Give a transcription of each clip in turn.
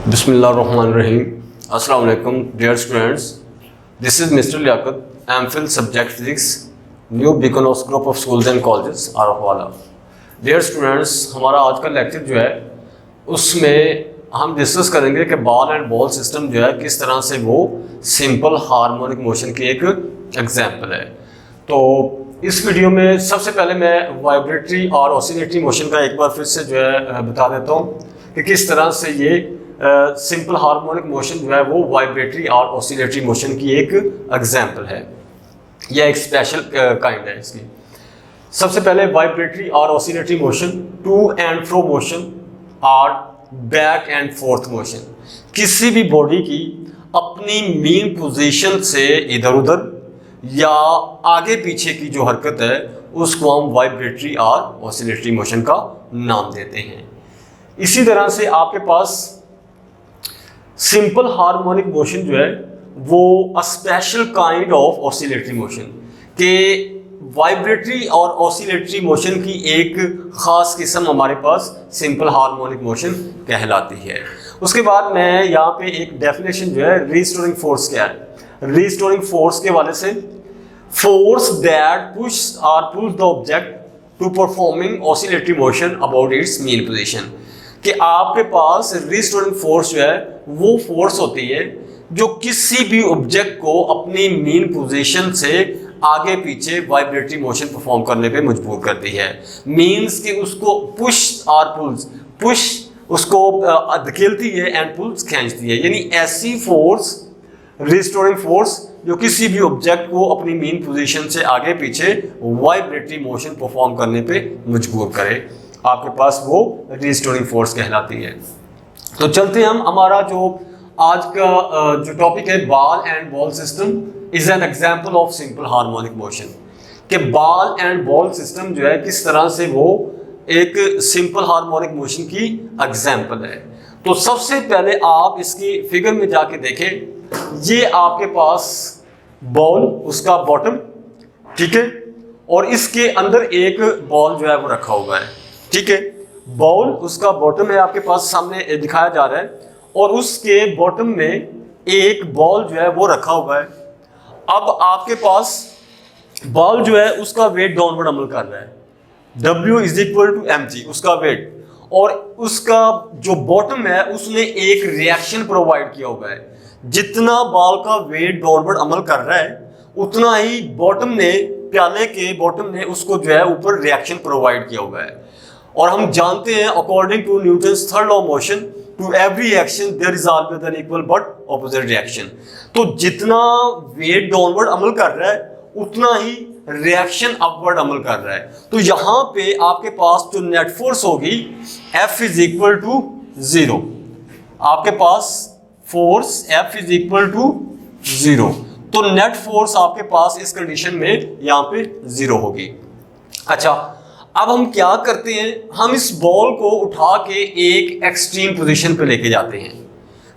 बिस्मिल्लाहिर्रहमानिर्रहीम। अस्सलाम वालेकुम dear students, this is mister Liaquat, MPhil subject physics, new बिकनोस group of schools and colleges Arifwala. Dear students, हमारा आज का लेक्चर जो है उसमें हम डिस्कस करेंगे कि बॉल एंड बॉल सिस्टम जो है किस तरह से वो सिंपल हार्मोनिक मोशन की एक एग्जाम्पल है। तो इस वीडियो में सबसे पहले मैं वाइब्रेटरी और ऑसिलेटरी मोशन का एक बार फिर से जो है बता देता हूँ कि किस तरह से ये सिंपल हार्मोनिक मोशन जो है वो वाइब्रेटरी और ऑसिलेटरी मोशन की एक एग्जाम्पल है, यह एक स्पेशल काइंड है इसकी। सबसे पहले वाइब्रेटरी और oscillatory motion, to and fro motion और बैक एंड फोर्थ मोशन, किसी भी बॉडी की अपनी मेन पोजीशन से इधर उधर या आगे पीछे की जो हरकत है उसको हम वाइब्रेटरी और ऑसिलेटरी मोशन का नाम देते हैं। इसी तरह से आपके पास सिंपल हार्मोनिक मोशन जो है वो a special kind of oscillatory motion के वाइब्रेटरी और ऑसिलेटरी मोशन की एक ख़ास किस्म हमारे पास सिंपल हार्मोनिक मोशन कहलाती है। उसके बाद मैं यहाँ पे एक डेफिनेशन जो है रीस्टोरिंग फोर्स क्या है। रीस्टोरिंग फोर्स के वाले से फोर्स दैट पुश और pulls the object to performing oscillatory motion about its mean position, कि आपके पास रिस्टोरिंग फोर्स जो है वो फोर्स होती है जो किसी भी ऑब्जेक्ट को अपनी मेन पोजीशन से आगे पीछे वाइब्रेटरी मोशन परफॉर्म करने पे मजबूर करती है। मींस कि उसको पुश और पुल्स, पुश उसको धकेलती है एंड पुल्स खींचती है, यानी ऐसी फोर्स रिस्टोरिंग फोर्स जो किसी भी ऑब्जेक्ट को अपनी मेन पोजीशन से आगे पीछे वाइब्रेटरी मोशन परफॉर्म करने पे मजबूर करे, आपके पास वो रिस्टोरिंग फोर्स कहलाती है। तो चलते हम, हमारा जो आज का जो टॉपिक है ball and ball system is an example of simple harmonic motion, कि बॉल एंड बॉल सिस्टम जो है किस तरह से वो एक सिंपल हार्मोनिक मोशन की एग्जांपल है। तो सबसे पहले आप इसकी फिगर में जाके देखें, ये आपके पास बॉल, उसका बॉटम, ठीक है, और इसके अंदर एक बॉल जो है वो रखा हुआ है, ठीक है। बॉल उसका बॉटम है, आपके पास सामने दिखाया जा रहा है, और उसके बॉटम में एक बॉल जो है वो रखा हुआ है। अब आपके पास बॉल जो है उसका वेट डाउनवर्ड अमल कर रहा है, W is equal to mg उसका वेट, और उसका जो बॉटम है उसने एक रिएक्शन प्रोवाइड किया हुआ है। जितना बॉल का वेट डाउनवर्ड अमल कर रहा है उतना ही बॉटम ने, प्याले के बॉटम ने उसको जो है ऊपर रिएक्शन प्रोवाइड किया हुआ है। और हम जानते हैं according to Newton's third law of motion, to every action there is always an equal but opposite reaction. तो जितना वेट डाउनवर्ड अमल कर रहा है उतना ही रिएक्शन अपवर्ड अमल कर रहा है। तो यहाँ पे आपके पास जो नेट फोर्स होगी F इज इक्वल टू 0, आपके पास force F is equal to 0, तो नेट फोर्स आपके पास इस कंडीशन में यहाँ पे 0 होगी। अच्छा, अब हम क्या करते हैं, हम इस बॉल को उठा के एक एक्सट्रीम पोजीशन पे लेके जाते हैं।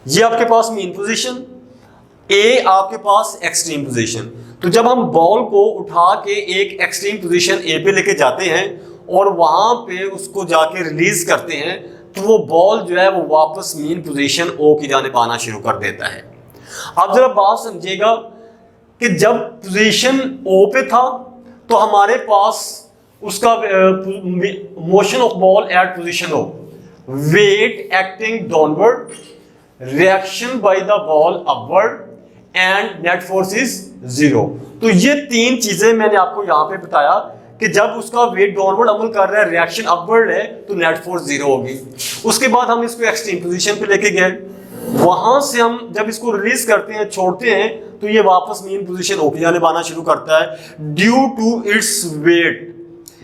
ये आपके पास मेन पोजीशन, ए आपके पास एक्सट्रीम पोजीशन। तो जब हम बॉल को उठा के एक एक्सट्रीम पोजीशन ए पे लेके जाते हैं और वहां पे उसको जाके रिलीज करते हैं, तो वो बॉल जो है वो वापस मेन पोजीशन ओ की जानिब आना शुरू कर देता है। अब जरा बात समझिएगा कि जब पोजीशन ओ पे था तो हमारे पास उसका motion of ball at position O, weight acting downward, reaction by the ball upward and net force is 0। तो ये तीन चीजें मैंने आपको यहाँ पे बताया कि जब उसका वेट डाउनवर्ड अमल कर रहा है, रिएक्शन अपवर्ड है, तो नेट फोर्स 0 होगी। उसके बाद हम इसको एक्सट्रीम पोजीशन पे लेके गए, वहां से हम जब इसको रिलीज करते हैं, छोड़ते हैं, तो ये वापस मेन पोजीशन ओ की जानिब आना शुरू करता है ड्यू टू इट्स वेट।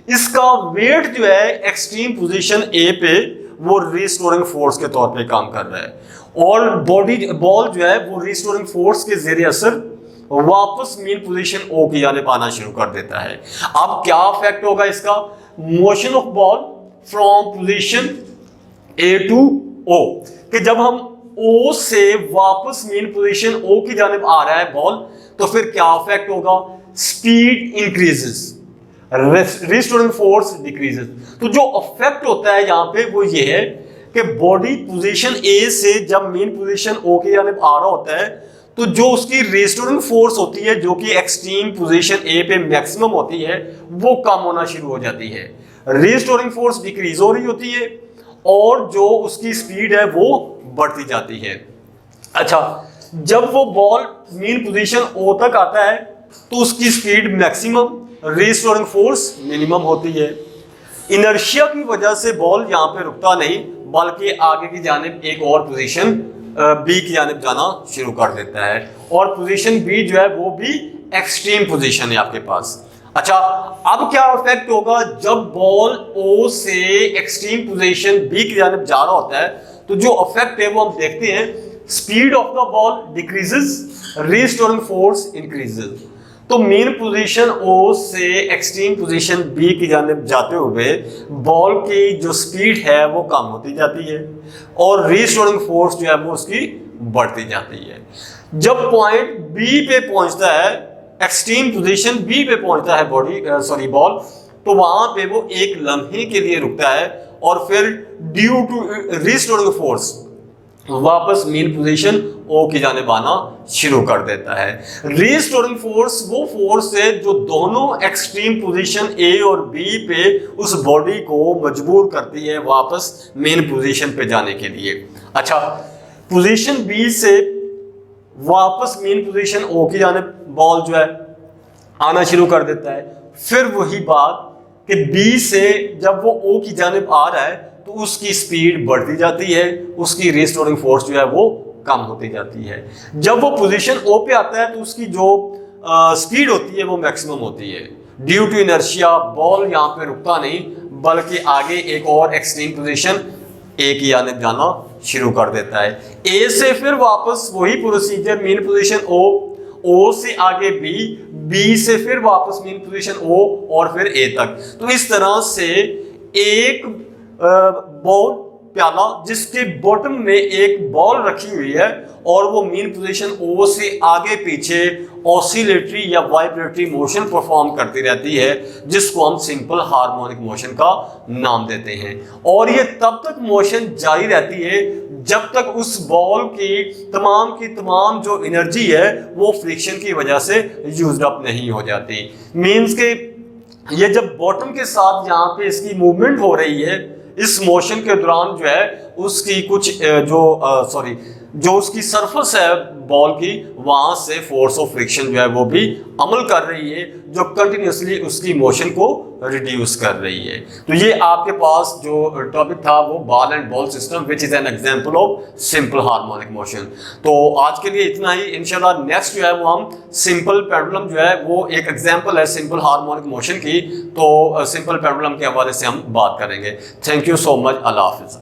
इसका वेट जो है एक्सट्रीम पोजीशन ए पे वो रिस्टोरिंग फोर्स के तौर पे काम कर रहा है, और बॉल जो है वो रिस्टोरिंग फोर्स के ज़रिए असर वापस मेन पोजीशन ओ की जानिब आना शुरू कर देता है। अब क्या इफेक्ट होगा इसका, motion of ball from position A to O, कि जब हम ओ से वापस मेन पोजीशन ओ की जानिब आ रहा है बॉल, तो फिर क्या इफेक्ट होगा, speed increases, restoring force decreases. तो जो इफेक्ट होता है यहाँ पे वो ये है कि बॉडी पोजीशन ए से जब मेन पोजीशन ओ की जानिब आ रहा होता है तो जो उसकी रिस्टोरिंग फोर्स होती है जो कि एक्सट्रीम पोजीशन ए पे मैक्सिमम होती है वो कम होना शुरू हो जाती है, रिस्टोरिंग फोर्स डिक्रीज हो रही होती है और जो उसकी स्पीड है वो बढ़ती जाती है। अच्छा, जब वो बॉल मेन पोजीशन ओ तक आता है तो उसकी speed maximum, restoring force minimum होती है। इनर्शिया की वजह से बॉल यहाँ पे रुकता नहीं बल्कि आगे की जानिब एक और पोजीशन बी की जानिब जाना शुरू कर देता है और पोजीशन बी जो है वो भी एक्सट्रीम पोजीशन है आपके पास। अच्छा, अब क्या इफेक्ट होगा जब बॉल ओ से एक्सट्रीम पोजीशन बी की जानिब जा रहा होता है तो जो इफेक्ट है वो हम देखते हैं, speed of the ball decreases, restoring force increases. तो मेन पोजीशन ओ से एक्सट्रीम पोजीशन बी की जानिब जाते हुए बॉल की जो स्पीड है वो कम होती जाती है और रिस्टोरिंग फोर्स जो है वो उसकी बढ़ती जाती है। जब पॉइंट बी पे पहुंचता है, एक्सट्रीम पोजीशन बी पे पहुंचता है बॉल, तो वहां पे वो एक लम्हे के लिए रुकता है और फिर ड्यू टू रिस्टोरिंग फोर्स वापस मेन पोजीशन ओ की जानिब आना शुरू कर देता है। रिस्टोरिंग फोर्स वो फोर्स है जो दोनों एक्सट्रीम पोजीशन ए और बी पे उस बॉडी को मजबूर करती है वापस मेन पोजीशन पे जाने के लिए। अच्छा, पोजीशन बी से वापस मेन पोजीशन ओ की जानिब बॉल जो है आना शुरू कर देता है। फिर वही बात कि बी से जब वो ओ की जानिब आ रहा है तो उसकी स्पीड बढ़ती जाती है, उसकी रिस्टोरिंग फोर्स जो है वो कम होती जाती है। जब वो पोजीशन ओ पे आता है तो उसकी जो स्पीड होती है वो मैक्सिमम होती है। ड्यू टू इनर्शिया बॉल यहाँ पे रुकता नहीं बल्कि आगे एक और एक्सट्रीम पोजीशन ए की जानिब जाना शुरू कर देता है। ए से फिर वापस वही प्रोसीजर, मेन पोजीशन ओ से आगे बी से फिर वापस मेन पोजीशन ओ और फिर ए तक। तो इस तरह से एक बॉल प्याला जिसके बॉटम में एक बॉल रखी हुई है और वो मेन पोजीशन ओ से आगे पीछे ऑसिलेटरी या वाइब्रेटरी मोशन परफॉर्म करती रहती है जिसको हम सिंपल हार्मोनिक मोशन का नाम देते हैं। और ये तब तक मोशन जारी रहती है जब तक उस बॉल की तमाम जो एनर्जी है वो फ्रिक्शन की वजह से यूज्ड अप नहीं हो जाती। मीन्स के ये जब बॉटम के साथ यहाँ पे इसकी मूवमेंट हो रही है, इस मोशन के दौरान जो है उसकी कुछ जो उसकी सरफेस है बॉल की वहां से फोर्स ऑफ फ्रिक्शन जो है वो भी अमल कर रही है जो कंटिन्यूसली उसकी मोशन को रिड्यूस कर रही है। तो ये आपके पास जो टॉपिक था वो ball and ball system which is an example of simple harmonic motion. तो आज के लिए इतना ही। इंशाल्लाह नेक्स्ट जो है वो हम सिंपल पेंडुलम जो है वो एक एग्जांपल है सिंपल हार्मोनिक मोशन की, तो सिंपल पेंडुलम के हवाले से हम बात करेंगे। Thank you so much. अल्लाह हाफिज़।